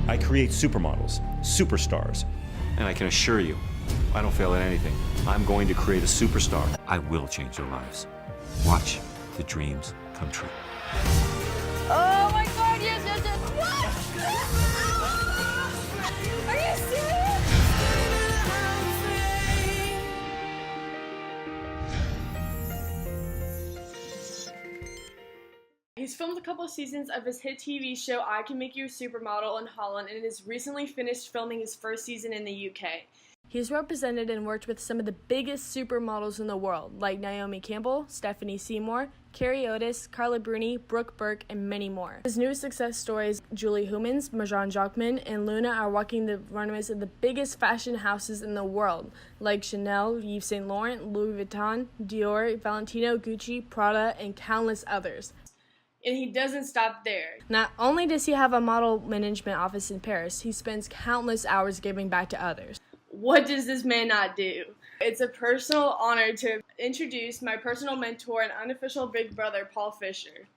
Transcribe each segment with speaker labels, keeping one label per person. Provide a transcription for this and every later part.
Speaker 1: I create supermodels, superstars.
Speaker 2: And I can assure you, I don't fail at anything. I'm going to create a superstar. I will change their lives. Watch the dreams come true.
Speaker 3: Oh my God, yes, yes, yes. What? Are you serious?
Speaker 4: He's filmed a couple seasons of his hit TV show I Can Make You a Supermodel in Holland and has recently finished filming his first season in the UK. He's represented and worked with some of the biggest supermodels in the world, like Naomi Campbell, Stephanie Seymour, Carrie Otis, Carla Bruni, Brooke Burke, and many more. His newest success stories, Julie Hoomans, Marjan Jonkman, and Luna, are walking the runways of the biggest fashion houses in the world, like Chanel, Yves Saint Laurent, Louis Vuitton, Dior, Valentino, Gucci, Prada, and countless others. And he doesn't stop there. Not only does he have a model management office in Paris, he spends countless hours giving back to others. What does this man not do? It's a personal honor to introduce my personal mentor and unofficial big brother, Paul Fisher.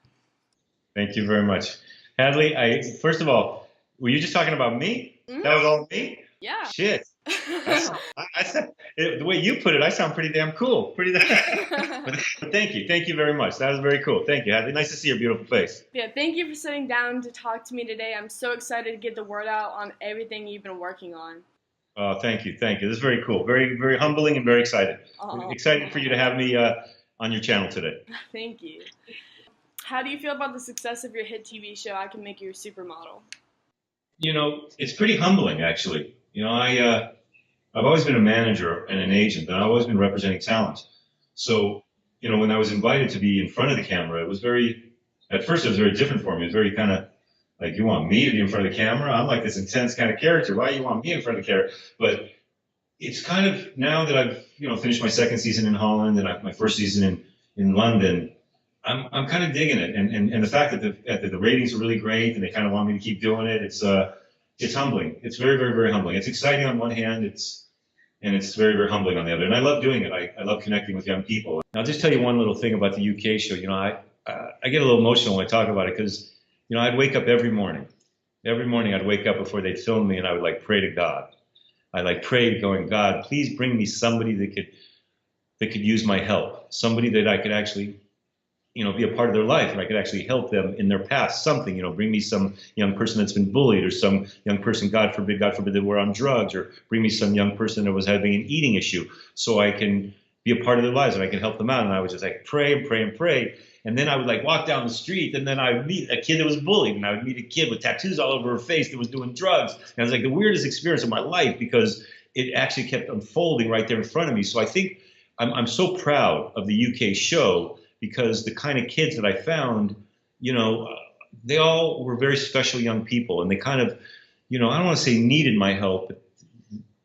Speaker 5: Thank you very much. Hadleigh, first of all, were you just talking about me? Mm-hmm. That was all me?
Speaker 4: Yeah.
Speaker 5: Shit. The way you put it, I sound pretty damn cool. But thank you. Thank you very much. That was very cool. Thank you, Hadleigh. Nice to see your beautiful face.
Speaker 4: Yeah, thank you for sitting down to talk to me today. I'm so excited to get the word out on everything you've been working on.
Speaker 5: Oh, thank you. Thank you. This is very cool. Very, very humbling and very excited.
Speaker 4: Oh.
Speaker 5: Excited for you to have me on your channel today.
Speaker 4: Thank you. How do you feel about the success of your hit TV show, I Can Make You a Supermodel?
Speaker 5: You know, it's pretty humbling, actually. You know, I've always been a manager and an agent, and I've always been representing talent. So, you know, when I was invited to be in front of the camera, it was at first it was very different for me. It was very kind of like, you want me to be in front of the camera? I'm like this intense kind of character. Why do you want me in front of the camera? But it's kind of, now that I've, you know, finished my second season in Holland and my first season in London, I'm kind of digging it. And the fact that the ratings are really great and they kind of want me to keep doing it, it's humbling. It's very, very, very humbling. It's exciting on one hand, it's very, very humbling on the other. And I love doing it. I love connecting with young people. I'll just tell you one little thing about the UK show. You know, I get a little emotional when I talk about it because, you know, I'd wake up every morning. Every morning I'd wake up before they'd film me and I would like pray to God. I like prayed going, God, please bring me somebody that could use my help. Somebody that I could actually, you know, be a part of their life and I could actually help them in their past, something, you know, bring me some young person that's been bullied or some young person, God forbid, that were on drugs, or bring me some young person that was having an eating issue so I can be a part of their lives and I can help them out. And I would just like pray and pray and pray. And then I would like walk down the street and then I would meet a kid that was bullied and I would meet a kid with tattoos all over her face that was doing drugs. And it was like the weirdest experience of my life because it actually kept unfolding right there in front of me. So I think I'm so proud of the UK show because the kind of kids that I found, you know, they all were very special young people and they kind of, you know, I don't want to say needed my help, but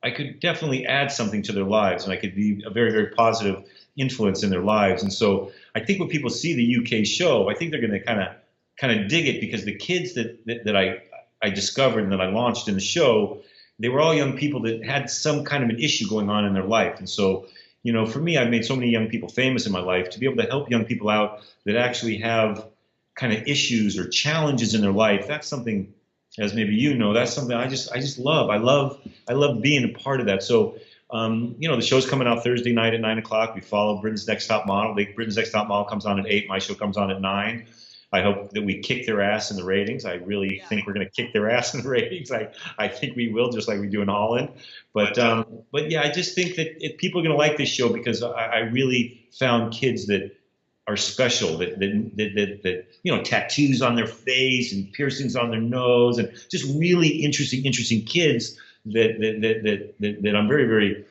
Speaker 5: I could definitely add something to their lives and I could be a very, very positive influence in their lives. And so I think when people see the UK show, I think they're going to kind of dig it because the kids that I discovered and that I launched in the show, they were all young people that had some kind of an issue going on in their life. And so, you know, for me, I've made so many young people famous in my life to be able to help young people out that actually have kind of issues or challenges in their life. That's something, as maybe you know, that's something I just love. I love being a part of that. So, you know, the show's coming out Thursday night at 9 o'clock. We follow Britain's Next Top Model. Britain's Next Top Model comes on at 8. My show comes on at 9. I hope that we kick their ass in the ratings. I really think we're going to kick their ass in the ratings. I think we will, just like we do in Holland. But yeah, I just think that people are going to like this show because I really found kids that are special, that you know, tattoos on their face and piercings on their nose, and just really interesting kids that I'm very, very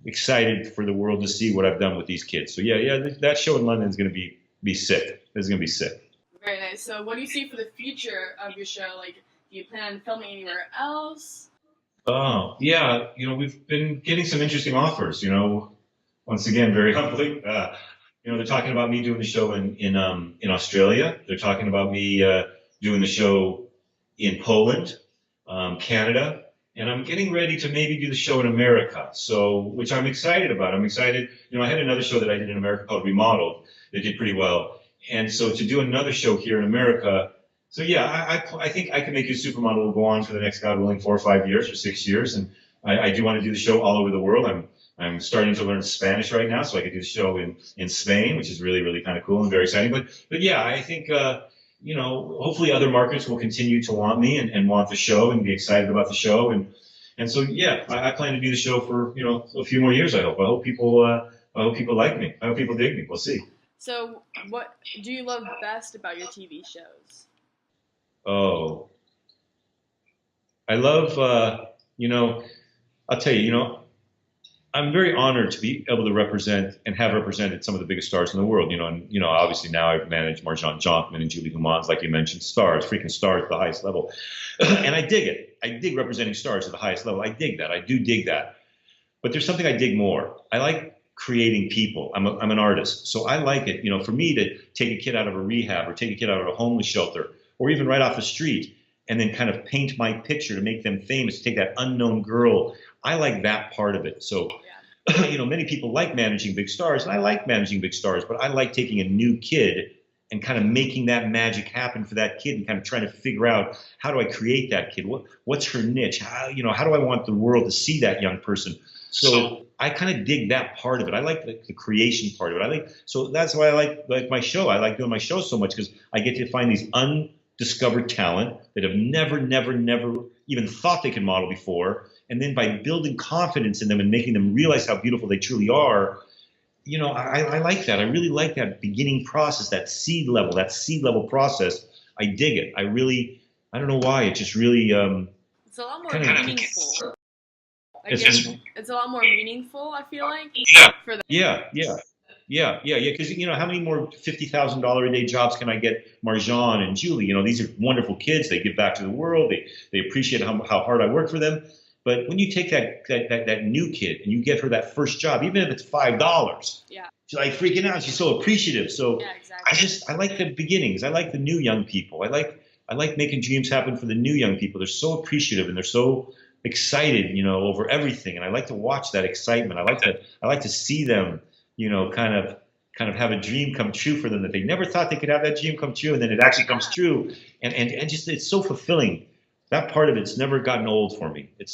Speaker 5: excited for the world to see what I've done with these kids. So yeah, that show in London is going to be sick. It's going to be sick.
Speaker 4: Very nice. So what do you see for the future of your show? Like, do you plan on filming anywhere else?
Speaker 5: Oh, yeah. You know, we've been getting some interesting offers, you know, once again, very humbling. You know, they're talking about me doing the show in Australia. They're talking about me doing the show in Poland, Canada, and I'm getting ready to maybe do the show in America. So, which I'm excited about. I'm excited. You know, I had another show that I did in America called Remodeled that did pretty well. And so to do another show here in America, So yeah, I think I can make you a supermodel will go on for the next, God willing, 4 or 5 years or 6 years, and I do want to do the show all over the world. I'm starting to learn Spanish right now, so I could do the show in Spain, which is really kind of cool and very exciting. But yeah, I think hopefully other markets will continue to want me and want the show and be excited about the show, and so yeah, I plan to do the show for a few more years. I hope people like me. I hope people dig me. We'll see.
Speaker 4: So, what do you love best about your TV shows?
Speaker 5: Oh, I love, I'll tell you, I'm very honored to be able to represent and have represented some of the biggest stars in the world, and, obviously now I've managed Marjan Jonkman and Julie Hoomans, like you mentioned, freaking stars at the highest level. And I dig it. I dig representing stars at the highest level. I dig that. I do dig that. But there's something I dig more. I like creating people. I'm an artist. So I like it, for me to take a kid out of a rehab or take a kid out of a homeless shelter or even right off the street and then kind of paint my picture to make them famous, to take that unknown girl. I like that part of it. So, many people like managing big stars, and I like managing big stars, but I like taking a new kid and kind of making that magic happen for that kid and kind of trying to figure out, how do I create that kid? What's her niche? How do I want the world to see that young person? So I kind of dig that part of it. I like the creation part of it. So that's why I like my show. I like doing my show so much because I get to find these undiscovered talent that have never even thought they could model before. And then by building confidence in them and making them realize how beautiful they truly are, I like that. I really like that beginning process, that seed level process. I dig it. I don't know why. It just really,
Speaker 4: it's a lot more meaningful. It's a lot more meaningful, I feel like. For them.
Speaker 5: Yeah. Because how many more $50,000 a day jobs can I get Marjan and Julie? These are wonderful kids. They give back to the world. They appreciate how hard I work for them. But when you take that new kid and you get her that first job, even if it's $5, she's like freaking out. She's so appreciative. So yeah, exactly. I like the beginnings. I like the new young people. I like making dreams happen for the new young people. They're so appreciative and they're so excited, over everything. And I like to watch that excitement. I like to see them, kind of have a dream come true for them that they never thought they could have that dream come true, and then it actually comes true. And just it's so fulfilling. That part of it's never gotten old for me. It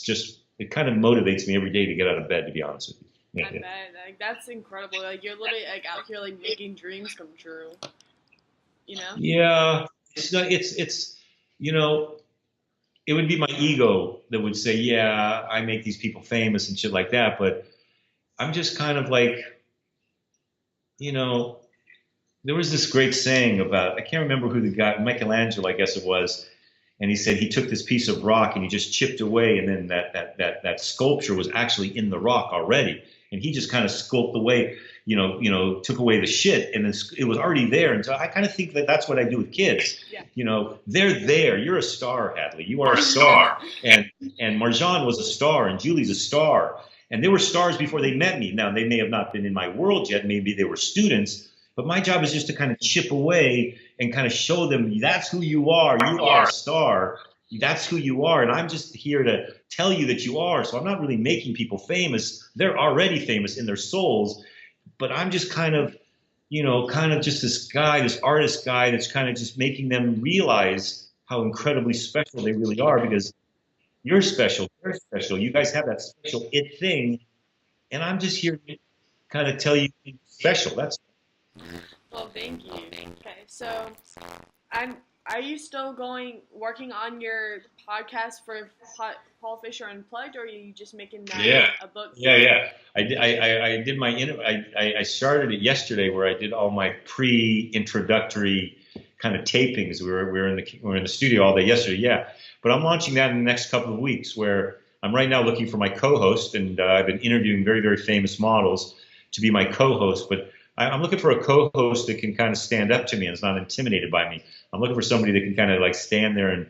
Speaker 5: kind of motivates me every day to get out of bed, to be honest with you.
Speaker 4: I bet. That's incredible. You're literally out here making dreams come true.
Speaker 5: Yeah. It's it would be my ego that would say, yeah, I make these people famous and shit like that. But I'm just kind of like, there was this great saying about, I can't remember who the guy, Michelangelo, I guess it was. And he said he took this piece of rock and he just chipped away, and then that sculpture was actually in the rock already. And he just kind of sculpted away, took away the shit, and then it was already there. And so I kind of think that that's what I do with kids. Yeah. They're there. You're a star, Hadleigh. You are a star. And Marjan was a star, and Julie's a star. And they were stars before they met me. Now, they may have not been in my world yet. Maybe they were students. But my job is just to kind of chip away and kind of show them that's who you are. You are a star. That's who you are. And I'm just here to tell you that you are. So I'm not really making people famous. They're already famous in their souls. But I'm just kind of just this guy, this artist guy that's kind of just making them realize how incredibly special they really are, because you're special. They're special. You guys have that special it thing. And I'm just here to kind of tell you you're special. That's
Speaker 4: Well, thank you. Okay, so are you still working on your podcast for Paul Fisher Unplugged, or are you just making that a book?
Speaker 5: Yeah. I did I started it yesterday, where I did all my pre-introductory kind of tapings. We were in the studio all day yesterday. Yeah, but I'm launching that in the next couple of weeks, where I'm right now looking for my co-host, and I've been interviewing very, very famous models to be my co-host, but I'm looking for a co-host that can kind of stand up to me and is not intimidated by me. I'm looking for somebody that can kind of stand there and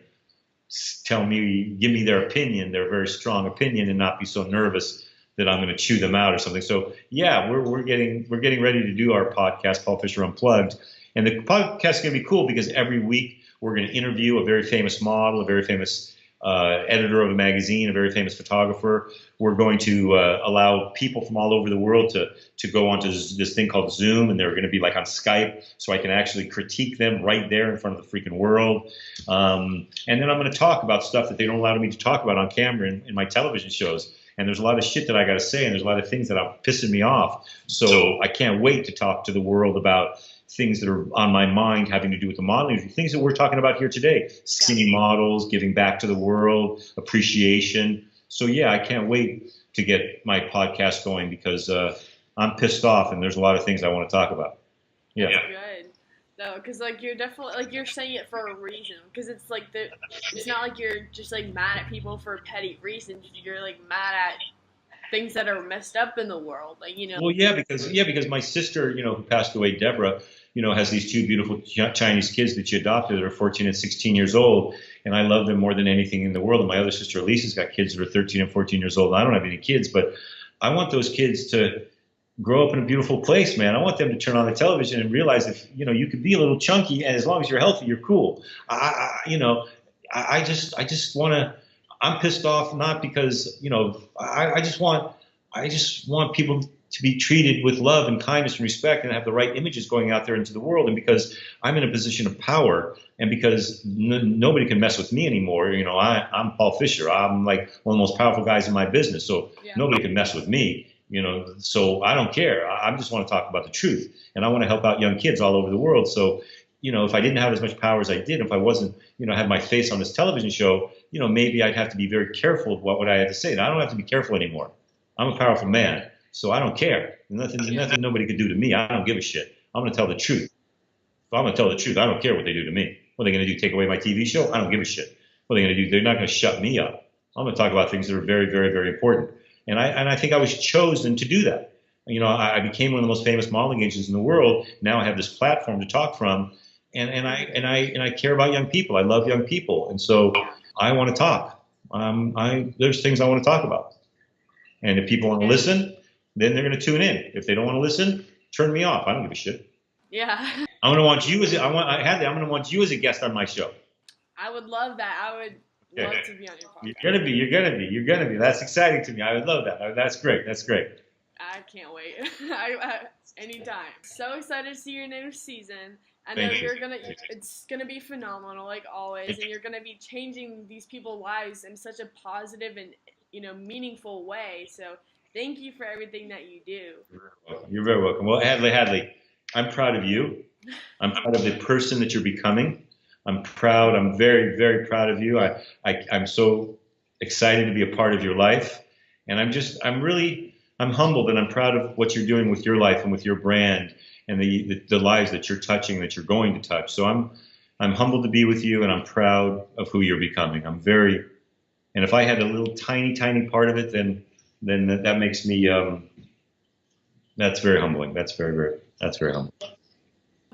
Speaker 5: give me their opinion, their very strong opinion, and not be so nervous that I'm going to chew them out or something. So yeah, we're getting ready to do our podcast, Paul Fisher Unplugged, and the podcast is going to be cool because every week we're going to interview a very famous model, a very famous editor of a magazine, a very famous photographer. We're going to allow people from all over the world to go onto this thing called Zoom, and they're going to be like on Skype, so I can actually critique them right there in front of the freaking world. And then I'm going to talk about stuff that they don't allow me to talk about on camera in my television shows. And there's a lot of shit that I got to say, and there's a lot of things that are pissing me off. So I can't wait to talk to the world about things that are on my mind having to do with the modeling, things that we're talking about here today. Skinny models, giving back to the world, appreciation. So yeah, I can't wait to get my podcast going because I'm pissed off and there's a lot of things I want to talk about. Yeah.
Speaker 4: Good. No, because like you're definitely like you're saying it for a reason. Because it's like it's not like you're just like mad at people for petty reasons. You're like mad at things that are messed up in the world, like, you know.
Speaker 5: Well, because my sister, you know, who passed away, Deborah, you know, has these two beautiful Chinese kids that she adopted that are 14 and 16 years old, and I love them more than anything in the world. And my other sister, Elisa's got kids that are 13 and 14 years old. And I don't have any kids, but I want those kids to grow up in a beautiful place, man. I want them to turn on the television and realize if, you know, you could be a little chunky, and as long as you're healthy, you're cool. I just want to. I'm pissed off not because, you know, I just want people to be treated with love and kindness and respect and have the right images going out there into the world. And because I'm in a position of power and because nobody can mess with me anymore, you know, I'm Paul Fisher. I'm like one of the most powerful guys in my business. So nobody can mess with me, you know, so I don't care. I just want to talk about the truth, and I want to help out young kids all over the world. So, you know, if I didn't have as much power as I did, if I wasn't, you know, have my face on this television show, you know, maybe I'd have to be very careful of what I had to say. Now, I don't have to be careful anymore. I'm a powerful man, so I don't care. Nothing nobody could do to me. I don't give a shit. I'm going to tell the truth. If I'm going to tell the truth, I don't care what they do to me. What are they going to do, take away my TV show? I don't give a shit. What are they going to do? They're not going to shut me up. I'm going to talk about things that are very, very, very important. And I think I was chosen to do that. You know, I became one of the most famous modeling agents in the world. Now I have this platform to talk from. And I care about young people. I love young people, and so I want to talk. There's things I want to talk about, and if people want to listen, then they're going to tune in. If they don't want to listen, turn me off. I don't give a shit.
Speaker 4: Yeah.
Speaker 5: I'm going to want you as a guest on my show.
Speaker 4: I would love that. I would love to be on your podcast.
Speaker 5: You're gonna be. That's exciting to me. I would love that. That's great.
Speaker 4: I can't wait. Anytime. So excited to see your new season. I know it's gonna be phenomenal, like always, and you're gonna be changing these people's lives in such a positive and, you know, meaningful way. So thank you for everything that you do.
Speaker 5: You're very welcome. Well, Hadleigh, I'm proud of you. I'm proud of the person that you're becoming. I'm proud. I'm very, very proud of you. I'm so excited to be a part of your life, and I'm humbled and I'm proud of what you're doing with your life and with your brand and the lives that you're touching, that you're going to touch. So I'm humbled to be with you, and I'm proud of who you're becoming. And if I had a little tiny part of it, then that makes me, that's very humbling. That's very humbling.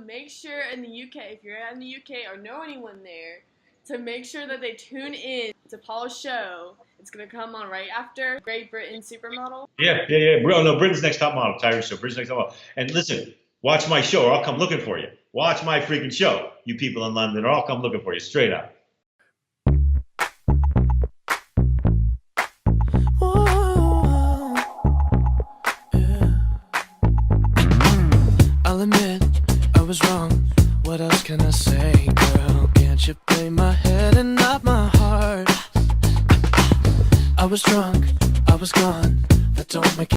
Speaker 4: Make sure in the UK, if you're in the UK or know anyone there, to make sure that they tune in to Paul's show. It's going to come on right after Great Britain Supermodel. Yeah.
Speaker 5: No, Britain's Next Top Model, Tyra's show. Britain's Next Top Model. And listen, watch my show, or I'll come looking for you. Watch my freaking show, you people in London, or I'll come looking for you, straight up.
Speaker 6: I'll admit I was wrong. What else can I say, girl? Can't you play my head and not my heart? I was drunk, I was gone. That don't make